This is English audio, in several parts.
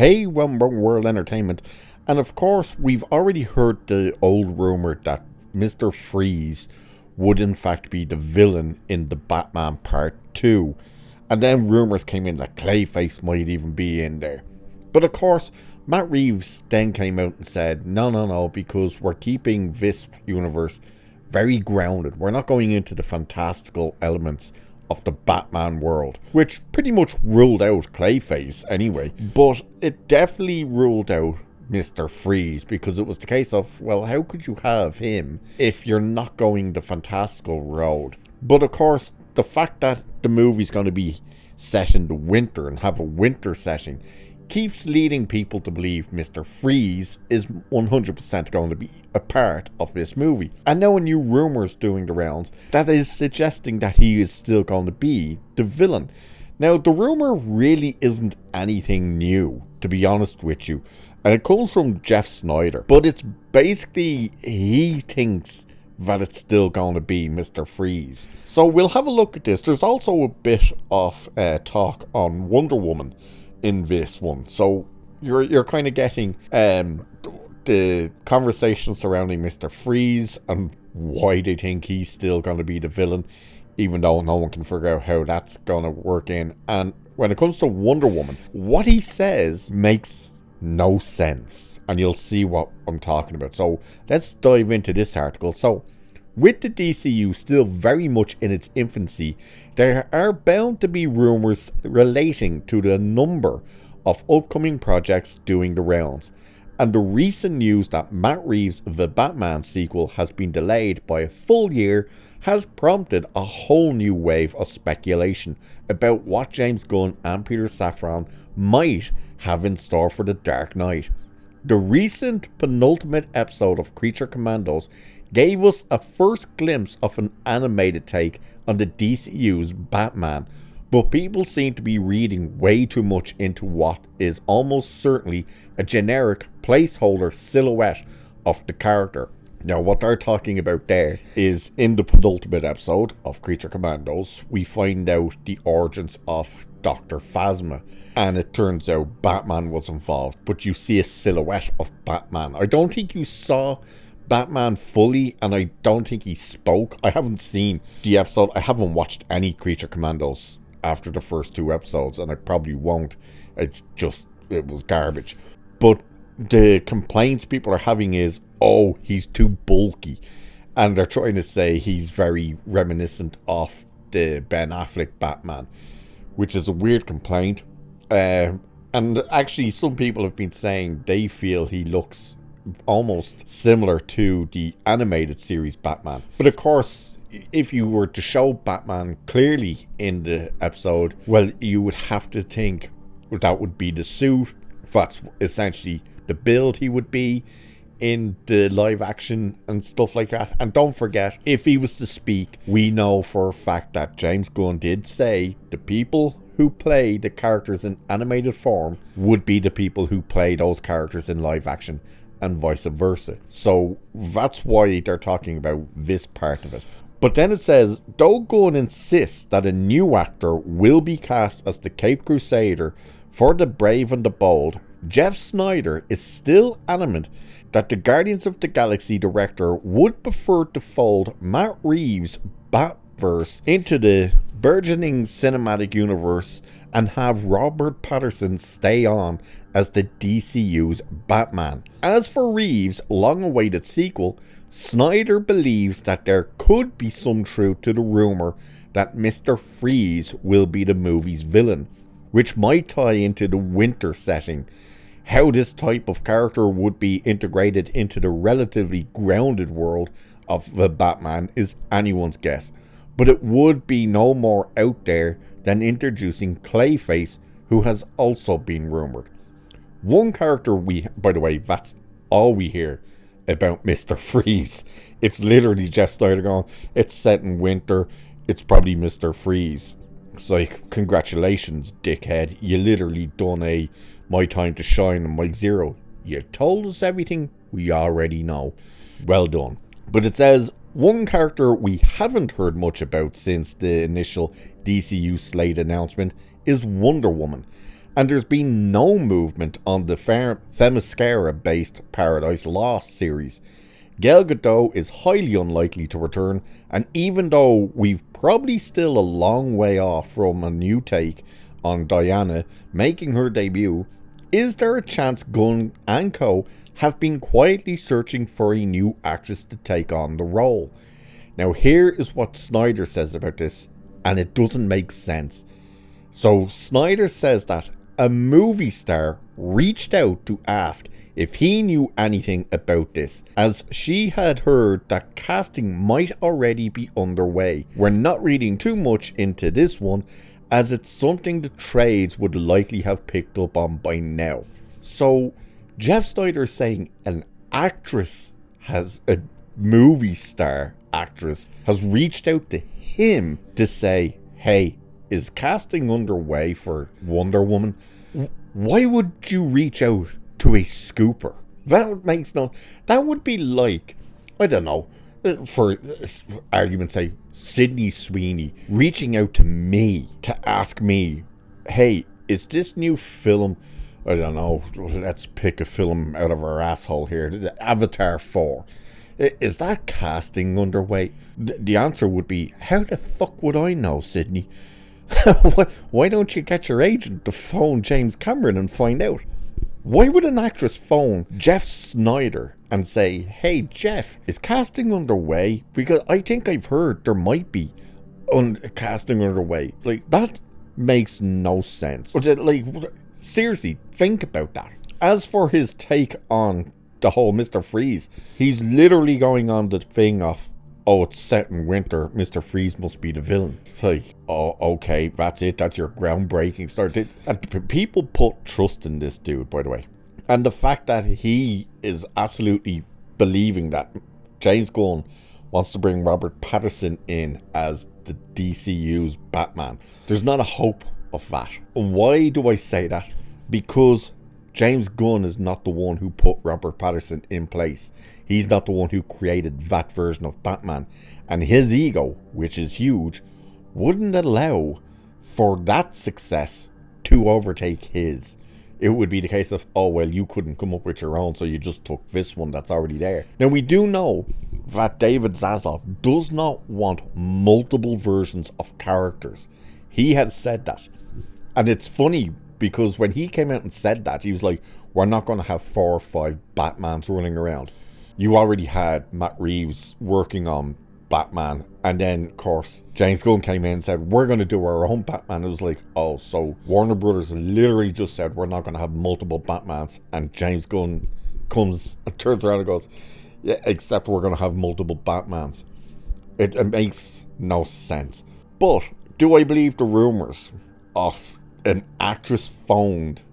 Hey, World Entertainment. And of course, we've already heard the old rumour that Mr. Freeze would in fact be the villain in the Batman Part 2. And then rumours came in that Clayface might even be in there. But of course, Matt Reeves then came out and said, no, because we're keeping this universe very grounded. We're not going into the fantastical elements of the Batman world, which pretty much ruled out Clayface anyway. But it definitely ruled out Mr. Freeze, because it was the case of, well, how could you have him if you're not going the fantastical road? But of course, the fact that the movie's going to be set in the winter and have a winter setting keeps leading people to believe Mr. Freeze is 100% going to be a part of this movie. And now a new rumours doing the rounds that is suggesting that he is still going to be the villain. Now, the rumour really isn't anything new, to be honest with you. And it comes from Jeff Snyder. But it's basically, he thinks that it's still going to be Mr. Freeze. So we'll have a look at this. There's also a bit of talk on Wonder Woman in this one. So you're kind of getting the conversation surrounding Mr. Freeze and why they think he's still going to be the villain, even though no one can figure out how that's going to work in. And when it comes to Wonder Woman, what he says makes no sense, and you'll see what I'm talking about. So let's dive into this article. So with the DCU still very much in its infancy, there are bound to be rumours relating to the number of upcoming projects doing the rounds, and the recent news that Matt Reeves The Batman sequel has been delayed by a full year has prompted a whole new wave of speculation about what James Gunn and Peter Safran might have in store for The Dark Knight. The recent penultimate episode of Creature Commandos gave us a first glimpse of an animated take on the DCU's Batman, but people seem to be reading way too much into what is almost certainly a generic placeholder silhouette of the character. Now, what they're talking about there is in the penultimate episode of Creature Commandos, we find out the origins of Dr. Phasma, and it turns out Batman was involved, but you see a silhouette of Batman. I don't think you saw Batman fully, and I don't think he spoke. I haven't seen the episode. I haven't watched any Creature Commandos after the first two episodes, and I probably won't. It was garbage. But the complaints people are having is, oh, he's too bulky, and they're trying to say he's very reminiscent of the Ben Affleck Batman, which is a weird complaint. And actually, some people have been saying they feel he looks almost similar to the animated series Batman. But of course, if you were to show Batman clearly in the episode, well, you would have to think that would be the suit. That's essentially the build he would be in the live action and stuff like that. And don't forget, if he was to speak, we know for a fact that James Gunn did say the people who play the characters in animated form would be the people who play those characters in live action, and vice versa. So that's why they're talking about this part of it. But then it says, though Gunn insists that a new actor will be cast as the Caped Crusader for the Brave and the Bold, Jeff Snyder is still adamant that the Guardians of the Galaxy director would prefer to fold Matt Reeves' Batverse into the burgeoning cinematic universe and have Robert Pattinson stay on as the DCU's Batman. As for Reeves' long-awaited sequel, Snyder believes that there could be some truth to the rumour that Mr. Freeze will be the movie's villain, which might tie into the winter setting. How this type of character would be integrated into the relatively grounded world of the Batman is anyone's guess, but it would be no more out there than introducing Clayface, who has also been rumoured. One character by the way, that's all we hear about Mr. Freeze. It's literally Jeff Snyder going, it's set in winter, it's probably Mr. Freeze. It's like, congratulations, dickhead, you literally done a My Time to Shine and Mike Zero. You told us everything we already know. Well done. But it says, one character we haven't heard much about since the initial DCU slate announcement is Wonder Woman. And there's been no movement on the Themyscira-based Paradise Lost series. Gal Gadot is highly unlikely to return, and even though we've probably still a long way off from a new take on Diana making her debut, is there a chance Gunn and co have been quietly searching for a new actress to take on the role? Now here is what Snyder says about this, and it doesn't make sense. So Snyder says that a movie star reached out to ask if he knew anything about this, as she had heard that casting might already be underway. We're not reading too much into this one, as it's something the trades would likely have picked up on by now. So Jeff Snyder is saying an actress a movie star actress has reached out to him to say, hey, is casting underway for Wonder Woman? Why would you reach out to a scooper? That would be like, I don't know, for argument's sake, Sydney Sweeney reaching out to me to ask me, hey, is this new film, I don't know, let's pick a film out of our asshole here, Avatar 4. Is that casting underway? The answer would be, how the fuck would I know, Sydney? Why don't you get your agent to phone James Cameron and find out? Why would an actress phone Jeff Snyder and say, hey Jeff, is casting underway? Because I think I've heard there might be casting underway. Like, that makes no sense. Like, seriously, think about that. As for his take on the whole Mr. Freeze, he's literally going on the thing of, oh, it's set in winter, Mr. Freeze must be the villain. It's like, oh, okay, that's it, that's your groundbreaking start. And people put trust in this dude, by the way. And the fact that he is absolutely believing that James Gunn wants to bring Robert Pattinson in as the DCU's Batman, there's not a hope of that. Why do I say that? Because James Gunn is not the one who put Robert Pattinson in place. He's not the one who created that version of Batman. And his ego, which is huge, wouldn't allow for that success to overtake his. It would be the case of, oh, well, you couldn't come up with your own, so you just took this one that's already there. Now, we do know that David Zaslav does not want multiple versions of characters. He has said that. And it's funny, because when he came out and said that, he was like, we're not going to have 4 or 5 Batmans running around. You already had Matt Reeves working on Batman, and then, of course, James Gunn came in and said, we're going to do our own Batman. It was like, oh, so Warner Brothers literally just said, we're not going to have multiple Batmans, and James Gunn comes and turns around and goes, yeah, except we're going to have multiple Batmans. It makes no sense. But do I believe the rumours of an actress phoned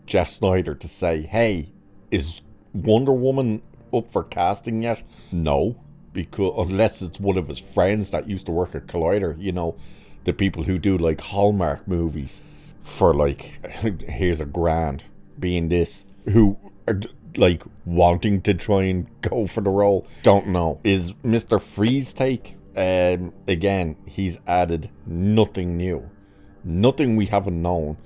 Jeff Snyder to say, hey, is Wonder Woman up for casting yet? No, because unless it's one of his friends that used to work at Collider, you know, the people who do like Hallmark movies for like, here's $1,000 being this, who are like wanting to try and go for the role. Don't know. Is Mr. Freeze take? Again, he's added nothing new, nothing we haven't known,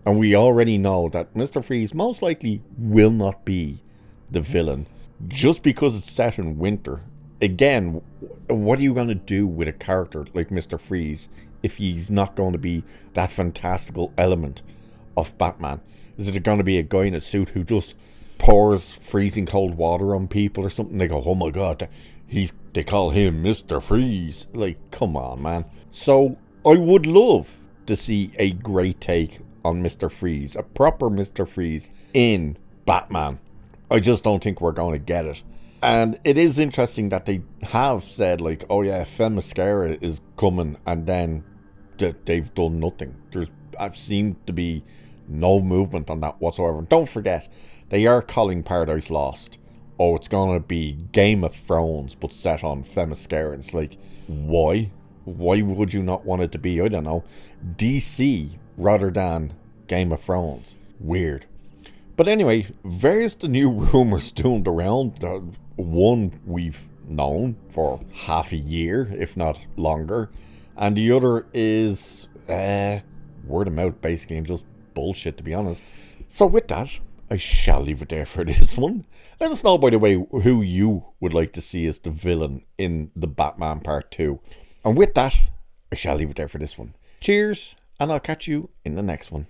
and we already know that Mr. Freeze most likely will not be the villain just because it's set in winter. Again, what are you going to do with a character like Mr. Freeze if he's not going to be that fantastical element of Batman? Is it going to be a guy in a suit who just pours freezing cold water on people or something? They go, oh my god, they call him Mr. Freeze. Like, come on, man. So I would love to see a great take on Mr. Freeze, a proper Mr. Freeze in Batman. I just don't think we're going to get it. And it is interesting that they have said, like, oh yeah, Themyscira is coming, and then they've done nothing. I've seemed to be no movement on that whatsoever. Don't forget, they are calling Paradise Lost, oh, it's going to be Game of Thrones, but set on Themyscira. And it's like, why? Why would you not want it to be, I don't know, DC rather than Game of Thrones? Weird. But anyway, there's the new rumours doing around. One we've known for half a year, if not longer. And the other is word of mouth, basically, and just bullshit, to be honest. So with that, I shall leave it there for this one. Let us know, by the way, who you would like to see as the villain in the Batman Part 2. And with that, I shall leave it there for this one. Cheers, and I'll catch you in the next one.